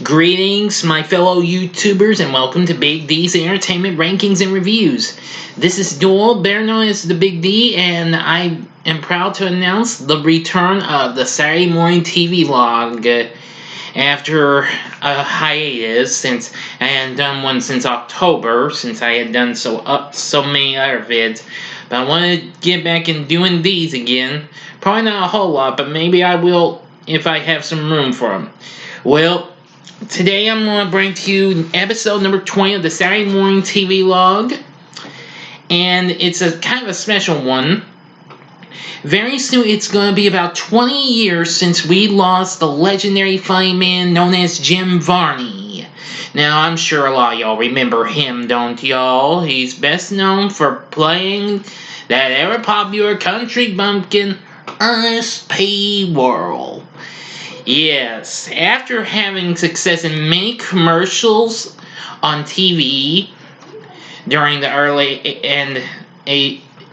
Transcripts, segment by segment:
Greetings, my fellow YouTubers, and welcome to Big D's Entertainment Rankings and Reviews. This is Doyle, better known as the Big D, and I am proud to announce the return of the Saturday Morning TVLog after a hiatus, since I hadn't done one since October, since I had done so many other vids. But I want to get back and doing these again. Probably not a whole lot, but maybe I will if I have some room for them. Well, today I'm going to bring to you episode number 20 of the Saturday Morning TVLog. And it's a kind of a special one. Very soon it's going to be about 20 years since we lost the legendary funny man known as Jim Varney. Now, I'm sure a lot of y'all remember him, don't y'all? He's best known for playing that ever-popular country bumpkin, Ernest P. Worrell. Yes, after having success in many commercials on TV during the early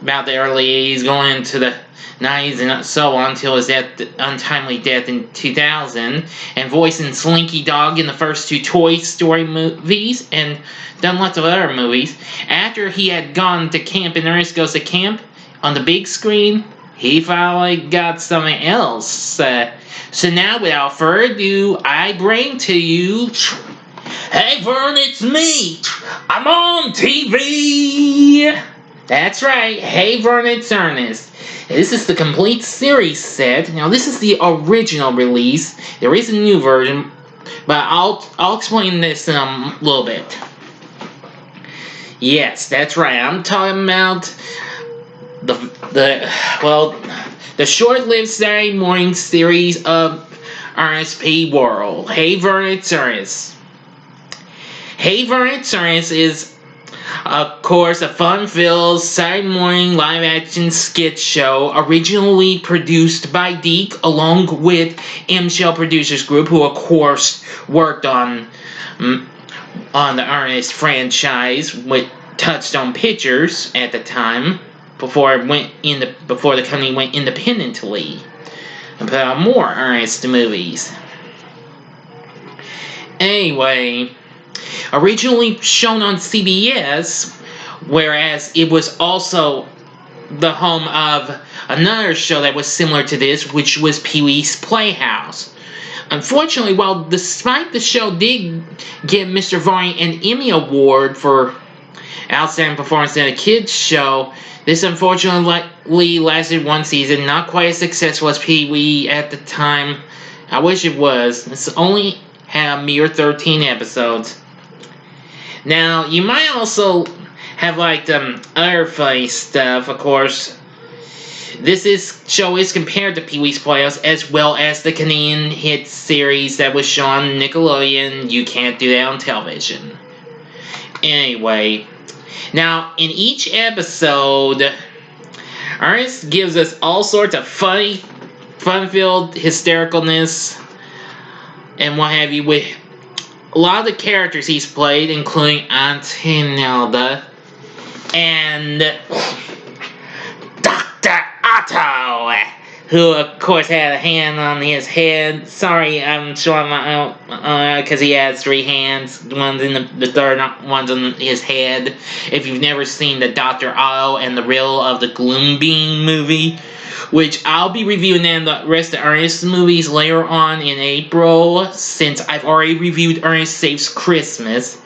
about the early 80s, going into the 90s and so on, until his untimely death in 2000, and voicing Slinky Dog in the first two Toy Story movies, and done lots of other movies. After he had gone to camp in Ernest Goes to Camp on the big screen, he finally got something else. So now, without further ado, I bring to you... Hey Vern, it's me! I'm on TV! That's right, hey Vern, it's Ernest. This is the complete series set. Now, this is the original release. There is a new version, but I'll explain this in a little bit. Yes, that's right, I'm talking about the short-lived Saturday morning series of Ernest P. Worrell. Hey Vern, it's Ernest. Hey Vern, it's Ernest is, of course, a fun-filled Saturday morning live-action sketch show originally produced by Deke along with M-Shell Producers Group, who of course worked on the Ernest franchise with Touchstone Pictures at the time, before the company went independently and put out more Ernest movies. Anyway, originally shown on CBS, whereas it was also the home of another show that was similar to this, which was Pee-wee's Playhouse. Unfortunately, while despite the show did give Mr. Varney an Emmy Award for Outstanding Performance in a Kids Show, this unfortunately lasted one season, not quite as successful as Pee-wee at the time. I wish it was. It's only had a mere 13 episodes. Now, you might also have liked other funny stuff, of course. Show is compared to Pee-wee's Playhouse, as well as the Canadian hit series that was shown on Nickelodeon, You Can't Do That on Television. Anyway, now, in each episode, Ernest gives us all sorts of funny, fun-filled hystericalness and what have you, with a lot of the characters he's played, including Auntie Nelda and Dr. Otto, who of course had a hand on his head. Sorry, I'm showing my because he has three hands. One's in the third one's on his head. If you've never seen the Dr. Otto and the Riddle of the Gloom Bean movie, which I'll be reviewing in the rest of Ernest's movies later on in April, since I've already reviewed Ernest Saves Christmas,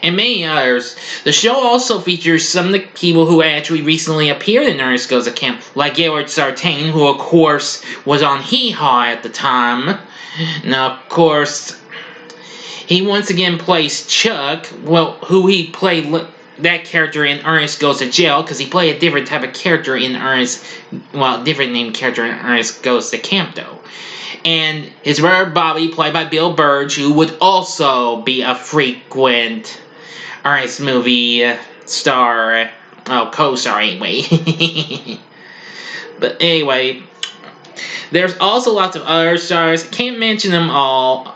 and many others. The show also features some of the people who actually recently appeared in Ernest Goes to Camp, like Gaylord Sartain, who of course was on Hee Haw at the time. Now, of course, he once again plays Chuck, who he played that character in Ernest Goes to Jail, because he played a different type of character in different named character in Ernest Goes to Camp, though. And his brother Bobby, played by Bill Burge, who would also be a frequent Ernest movie co-star anyway. But anyway, there's also lots of other stars. I can't mention them all,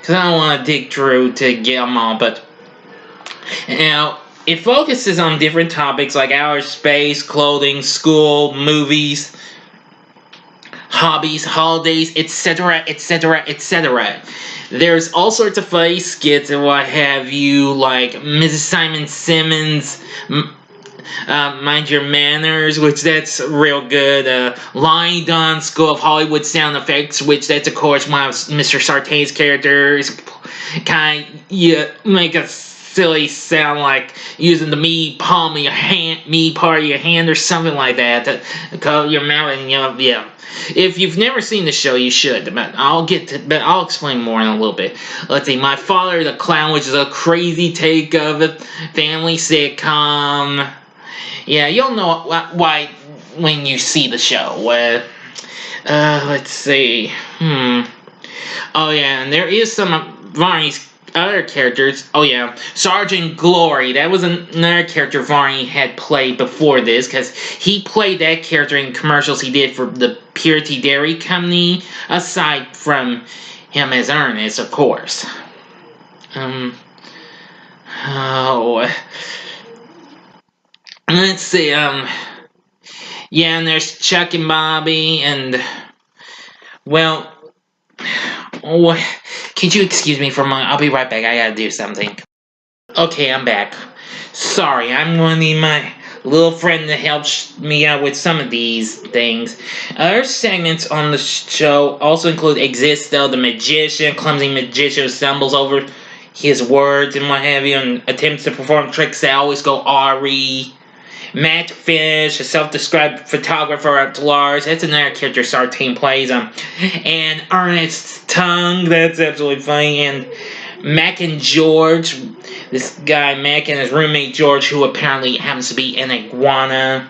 because I don't want to dig through to get them all, but it focuses on different topics like outer space, clothing, school, movies, hobbies, holidays, etc., etc., etc. There's all sorts of funny skits and what have you, like Mrs. Simon Simmons, Mind Your Manners, which that's real good. Lonnie Don School of Hollywood Sound Effects, which that's of course one of Mr. Sartain's characters. Kind of, you make a silly sound like using the me palm of your hand, me part of your hand, or something like that to cover your mouth, and yeah. If you've never seen the show, you should. But I'll explain more in a little bit. Let's see. My Father the Clown, which is a crazy take of a family sitcom. Yeah, you'll know why when you see the show. Let's see. Oh yeah, and there is some of Varney's other characters. Oh yeah, Sergeant Glory. That was another character Varney had played before this, because he played that character in commercials he did for the Purity Dairy Company, aside from him as Ernest, of course. Let's see, yeah, and there's Chuck and Bobby, and, well, could you excuse me for a moment? I'll be right back. I gotta do something. Okay, I'm back. Sorry, I'm gonna need my little friend to help me out with some of these things. Other segments on the show also include Existo, the magician, clumsy magician who stumbles over his words and what have you, and attempts to perform tricks that always go awry. Matt Fish, a self-described photographer at Lars. That's another character Sartain plays. And Ernest Tongue, that's absolutely funny. And Mac and George, this guy Mac and his roommate George, who apparently happens to be an iguana.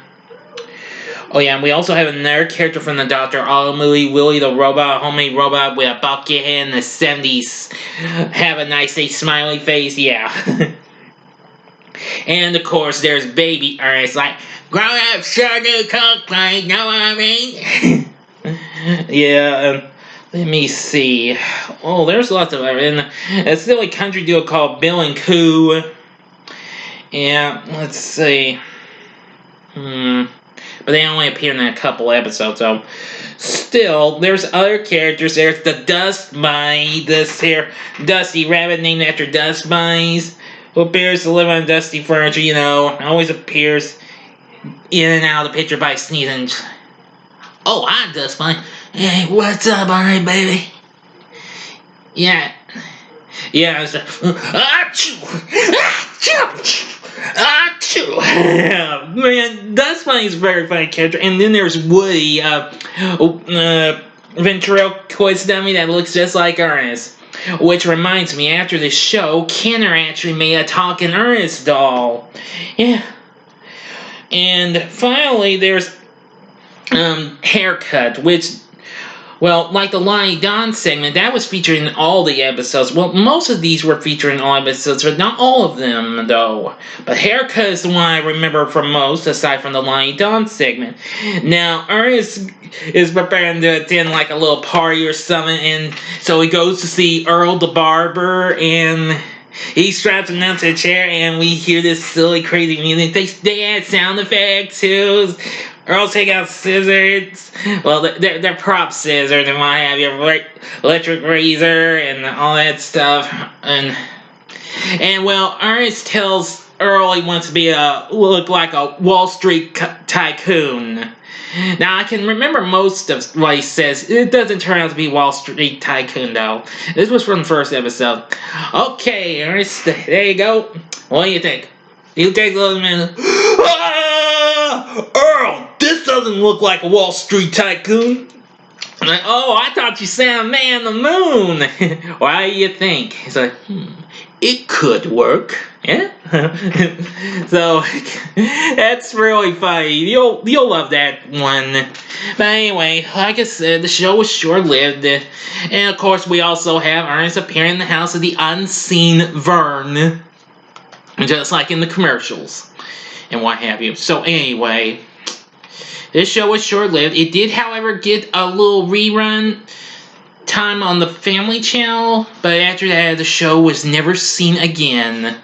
Oh yeah, and we also have another character from the Dr. Otto movie, Willie the Robot, a homemade robot with a bucket head in the 70s. Have a nice day smiley face, yeah. And of course, there's Baby Ernest, like, grown up sugar cook, like, know what I mean? Yeah, let me see. Oh, there's lots of them. And a silly country duo called Bill and Coo. Yeah, let's see. But they only appear in a couple episodes, so. Still, there's other characters. There's the Dust Bunny, this here Dusty Rabbit named after Dust Bunnies, who appears to live on dusty furniture, always appears in and out of the picture by sneezing. Oh, hi, Dust Bunny. Hey, what's up, alright, baby? Yeah. Yeah, it's achoo! Achoo! Man, Dust Bunny's a very funny character. And then there's Woody, ventriloquist dummy that looks just like Ernest. Which reminds me, after this show, Kenner actually made a talking Ernest doll. Yeah. And finally, there's Haircut, which, well, like the Lonnie Don segment, that was featured in all the episodes. Well, most of these were featured in all episodes, but not all of them, though. But Haircut is the one I remember from most, aside from the Lonnie Don segment. Now, Ernest is preparing to attend like a little party or something, and so he goes to see Earl the barber, and he straps him down to a chair, and we hear this silly, crazy music. They add sound effects too. Earl take out scissors. Well, they're prop scissors and what have you, electric razor and all that stuff. And well, Ernest tells Earl he wants to look like a Wall Street tycoon. Now, I can remember most of what he says. It doesn't turn out to be Wall Street Tycoon, though. This was from the first episode. Okay, Ernest, there you go. What do you think? You take a little minute. Earl, this doesn't look like a Wall Street Tycoon. I'm like, oh, I thought you said a man on the moon. Why do you think? He's like, it could work. Yeah? So, that's really funny. You'll love that one. But anyway, like I said, the show was short-lived. And of course, we also have Ernest appearing in the house of the unseen Vern. Just like in the commercials. And what have you. So anyway, this show was short-lived. It did, however, get a little rerun time on the Family Channel, but after that, the show was never seen again.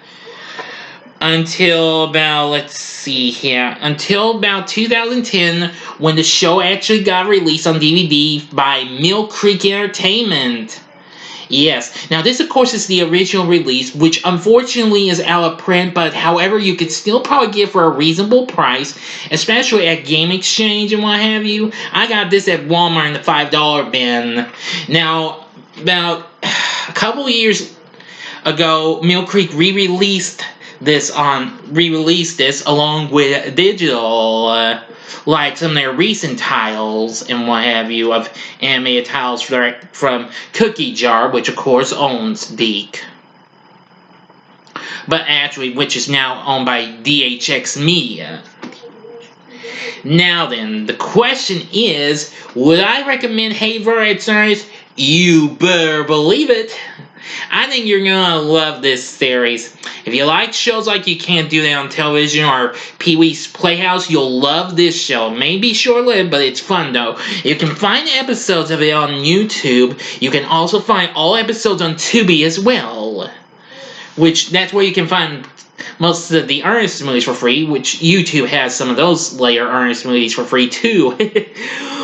until about, let's see here, until about 2010, when the show actually got released on DVD by Mill Creek Entertainment. Yes. Now, this, of course, is the original release, which unfortunately is out of print, but however, you could still probably get for a reasonable price, especially at Game Exchange and what have you. I got this at Walmart in the $5 bin. Now, about a couple years ago, Mill Creek re-released this along with digital, like some of their recent titles and what have you of animated titles from Cookie Jar, which of course owns Deke, but actually which is now owned by DHX Media. Now then, the question is, would I recommend Hey Vern series? You better believe it. I think you're gonna love this series. If you like shows like You Can't Do That on Television or Pee-wee's Playhouse, you'll love this show. Maybe short-lived, but it's fun though. You can find episodes of it on YouTube. You can also find all episodes on Tubi as well. That's where you can find most of the Ernest movies for free, which YouTube has some of those later Ernest movies for free too.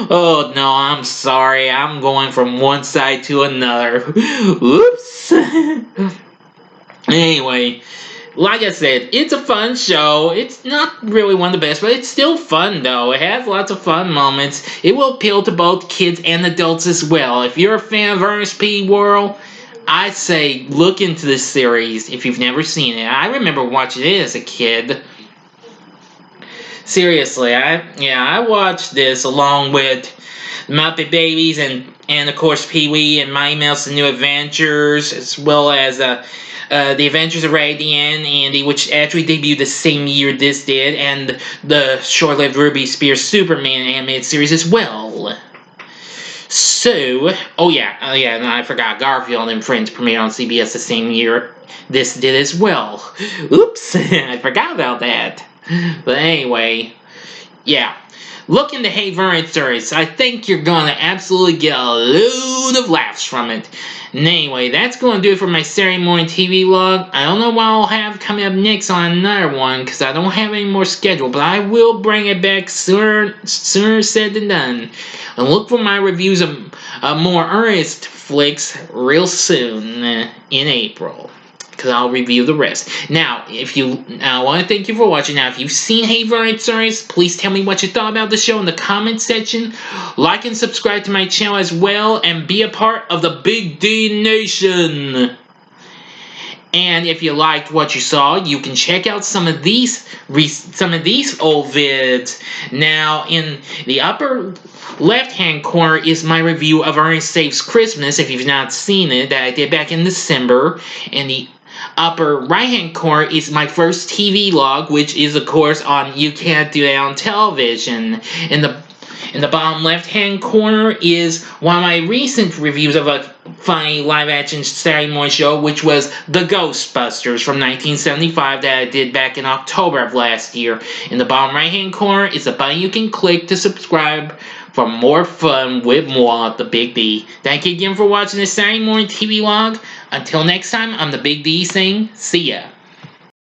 Oh no, I'm sorry. I'm going from one side to another. Oops. Anyway, like I said, it's a fun show. It's not really one of the best, but it's still fun though. It has lots of fun moments. It will appeal to both kids and adults as well. If you're a fan of Ernest P. Worrell, I'd say look into this series if you've never seen it. I remember watching it as a kid. Seriously, I watched this along with Muppet Babies and of course Pee-wee and Mighty Mouse and New Adventures, as well as The Adventures of Raggedy Ann and Andy, which actually debuted the same year this did, and the short-lived Ruby Spears Superman animated series as well. So, and I forgot, Garfield and Friends premiered on CBS the same year this did as well. Oops, I forgot about that. But anyway, yeah. Look into Hey Vern series. I think you're gonna absolutely get a load of laughs from it. And anyway, that's gonna do it for my Saturday Morning TVLog. I don't know what I'll have coming up next on another one, because I don't have any more scheduled, but I will bring it back sooner said than done. And look for my reviews of more Ernest flicks real soon in April, because I'll review the rest. Now, I want to thank you for watching. Now, if you've seen Hey Vern series, please tell me what you thought about the show in the comment section. Like and subscribe to my channel as well, and be a part of the Big D Nation. And if you liked what you saw, you can check out some of these old vids. Now, in the upper left-hand corner is my review of Ernest Saves Christmas, if you've not seen it, that I did back in December. And the upper right-hand corner is my first TV log, which is, of course, on You Can't Do That on Television. In the bottom left-hand corner is one of my recent reviews of a funny live-action Saturday morning show, which was The Ghostbusters from 1975 that I did back in October of last year. In the bottom right-hand corner is a button you can click to subscribe for more fun with more of the Big D. Thank you again for watching this Saturday Morning TV Log. Until next time, I'm the Big D saying, see ya.